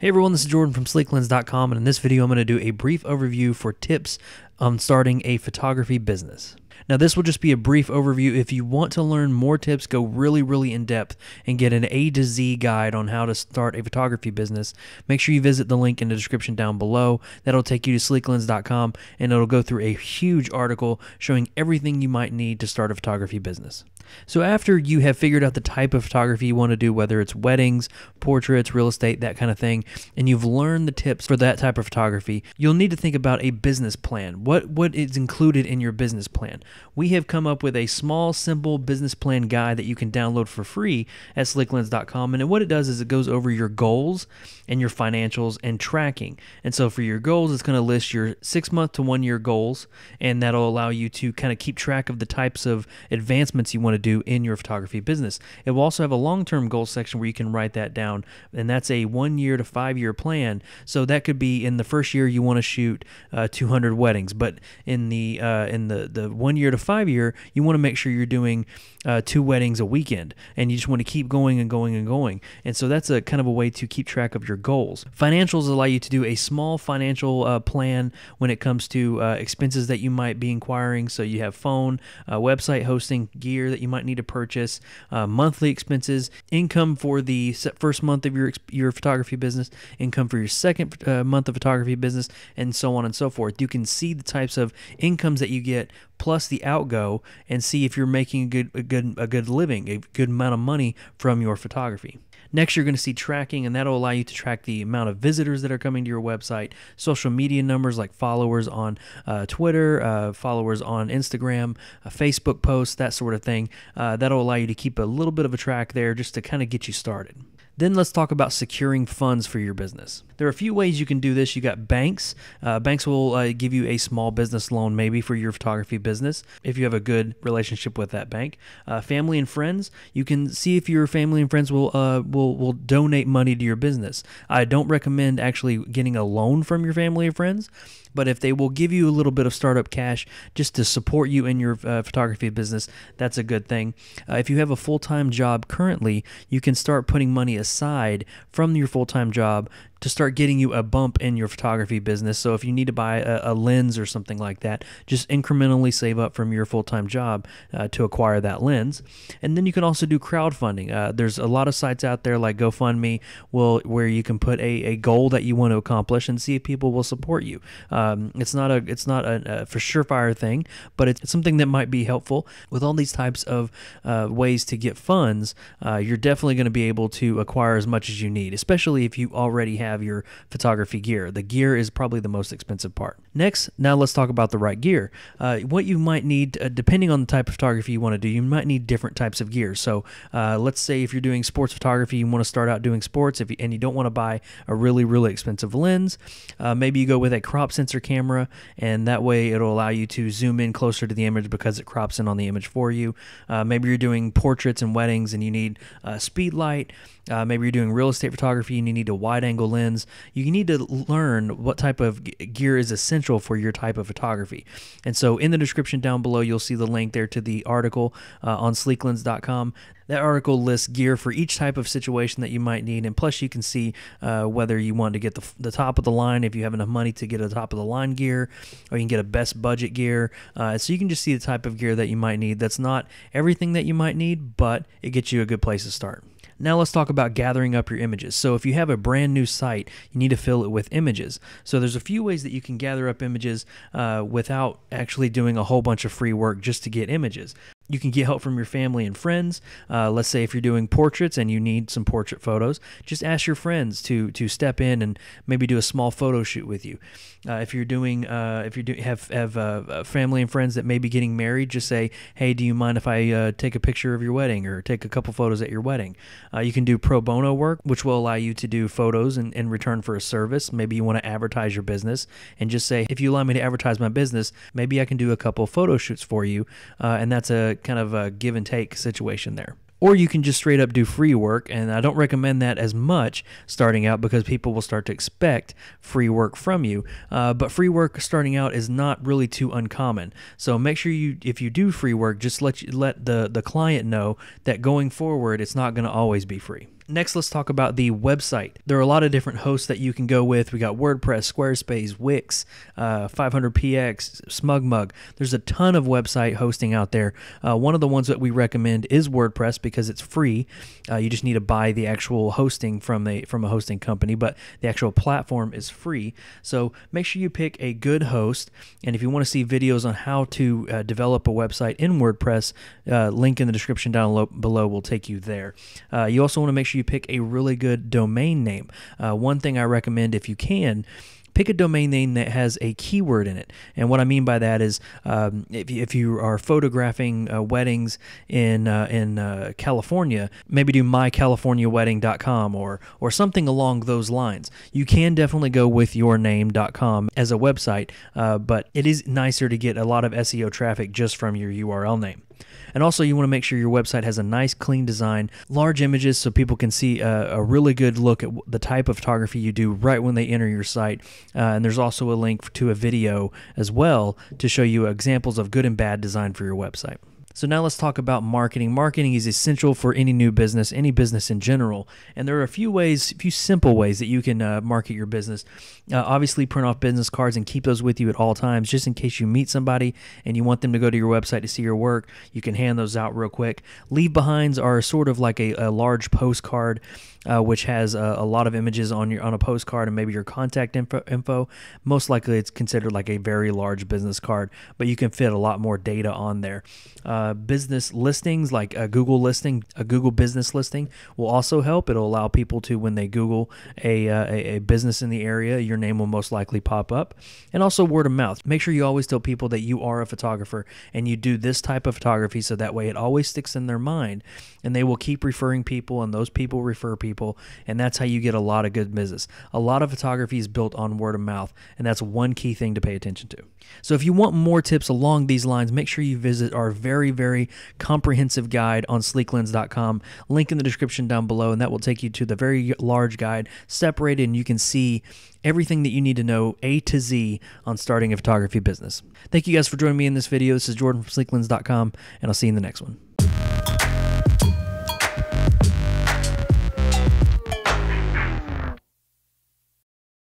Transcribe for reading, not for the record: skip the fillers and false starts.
Hey everyone, this is Jordan from Sleeklens.com, and in this video I'm going to do a brief overview for tips on starting a photography business. Now this will just be a brief overview. If you want to learn more tips, go really in depth and get an A to Z guide on how to start a photography business, make sure you visit the link in the description down below. That'll take you to Sleeklens.com and it'll go through a huge article showing everything you might need to start a photography business. So after you have figured out the type of photography you want to do, whether it's weddings, portraits, real estate, that kind of thing, and you've learned the tips for that type of photography, you'll need to think about a business plan. What is included in your business plan? We have come up with a small, simple business plan guide that you can download for free at Sleeklens.com, and what it does is it goes over your goals and your financials and tracking. And so for your goals, it's going to list your 6-month to 1-year goals, and that'll allow you to kind of keep track of the types of advancements you want to do in your photography business. It will also have a long-term goal section where you can write that down, and that's a 1-year to 5-year plan. So that could be in the first year you want to shoot 200 weddings, but in the 1 year to 5 year, you want to make sure you're doing 2 weddings a weekend, and you just want to keep going and going and going. And so that's a kind of a way to keep track of your goals. Financials allow you to do a small financial plan when it comes to expenses that you might be inquiring. So you have phone, website hosting, gear that you might need to purchase, monthly expenses, income for the first month of your photography business, income for your second month of photography business, and so on and so forth. You can see the types of incomes that you get plus the outgo and see if you're making a good living, a good amount of money from your photography. Next, you're going to see tracking, and that'll allow you to track the amount of visitors that are coming to your website, social media numbers like followers on Twitter, followers on Instagram, Facebook posts, that sort of thing. That'll allow you to keep a little bit of a track there just to kind of get you started. Then let's talk about securing funds for your business. There are a few ways you can do this. You got banks. Banks will give you a small business loan maybe for your photography business if you have a good relationship with that bank. Family and friends, you can see if your family and friends will donate money to your business. I don't recommend actually getting a loan from your family or friends, but if they will give you a little bit of startup cash just to support you in your photography business, that's a good thing. If you have a full-time job currently, you can start putting money aside from your full-time job to start getting you a bump in your photography business. So if you need to buy a lens or something like that, just incrementally save up from your full-time job to acquire that lens. And then you can also do crowdfunding. There's a lot of sites out there like GoFundMe where you can put a goal that you want to accomplish and see if people will support you. It's not a for surefire thing, but it's something that might be helpful. With all these types of ways to get funds, you're definitely going to be able to acquire as much as you need, especially if you already have your photography gear. The gear is probably the most expensive part. Next, now let's talk about the right gear. What you might need, depending on the type of photography you want to do, you might need different types of gear. So let's say if you're doing sports photography, you want to start out doing sports, and you don't want to buy a really expensive lens, maybe you go with a crop sensor camera, and that way it'll allow you to zoom in closer to the image because it crops in on the image for you. Maybe you're doing portraits and weddings and you need a speed light. Maybe you're doing real estate photography and you need a wide angle lens. You need to learn what type of gear is essential for your type of photography. And so in the description down below, you'll see the link there to the article on Sleeklens.com. That article lists gear for each type of situation that you might need, and plus you can see whether you want to get the top of the line, if you have enough money to get a top of the line gear, or you can get a best budget gear. So you can just see the type of gear that you might need. That's not everything that you might need, but it gets you a good place to start. Now let's talk about gathering up your images. So if you have a brand new site, you need to fill it with images. So there's a few ways that you can gather up images without actually doing a whole bunch of free work just to get images. You can get help from your family and friends. Let's say if you're doing portraits and you need some portrait photos, just ask your friends to step in and maybe do a small photo shoot with you. If you have family and friends that may be getting married, just say, hey, do you mind if I take a picture of your wedding or take a couple photos at your wedding? You can do pro bono work, which will allow you to do photos in return for a service. Maybe you want to advertise your business and just say, if you allow me to advertise my business, maybe I can do a couple photo shoots for you. And that's a kind of a give and take situation there. Or you can just straight up do free work, and I don't recommend that as much starting out because people will start to expect free work from you. But free work starting out is not really too uncommon. So make sure if you do free work, just let the client know that going forward, it's not going to always be free. Next, let's talk about the website. There are a lot of different hosts that you can go with. We got WordPress, Squarespace, Wix, 500px, SmugMug. There's a ton of website hosting out there. One of the ones that we recommend is WordPress because it's free. You just need to buy the actual hosting from a hosting company, but the actual platform is free. So make sure you pick a good host. And if you want to see videos on how to develop a website in WordPress, link in the description down below will take you there. You also want to make sure you pick a really good domain name. One thing I recommend, if you can, pick a domain name that has a keyword in it. And what I mean by that is if you are photographing weddings in California, maybe do mycaliforniawedding.com or something along those lines. You can definitely go with yourname.com as a website, but it is nicer to get a lot of SEO traffic just from your URL name. And also, you want to make sure your website has a nice, clean design, large images so people can see a really good look at the type of photography you do right when they enter your site. And there's also a link to a video as well to show you examples of good and bad design for your website. So now let's talk about marketing. Marketing is essential for any new business, any business in general. And there are a few simple ways that you can market your business. Obviously, print off business cards and keep those with you at all times, just in case you meet somebody and you want them to go to your website to see your work. You can hand those out real quick. Leave behinds are sort of like a large postcard, which has a lot of images on a postcard and maybe your contact info. Most likely, it's considered like a very large business card, but you can fit a lot more data on there. Business listings like a Google listing, a Google business listing will also help. It'll allow people to, when they Google a business in the area, your name will most likely pop up. And also word of mouth. Make sure you always tell people that you are a photographer and you do this type of photography, so that way it always sticks in their mind and they will keep referring people, and those people refer people, and that's how you get a lot of good business. A lot of photography is built on word of mouth, and that's one key thing to pay attention to. So if you want more tips along these lines, make sure you visit our very, very comprehensive guide on Sleeklens.com. Link in the description down below, and that will take you to the very large guide separated, and you can see everything that you need to know A to Z on starting a photography business. Thank you guys for joining me in this video. This is Jordan from Sleeklens.com, and I'll see you in the next one.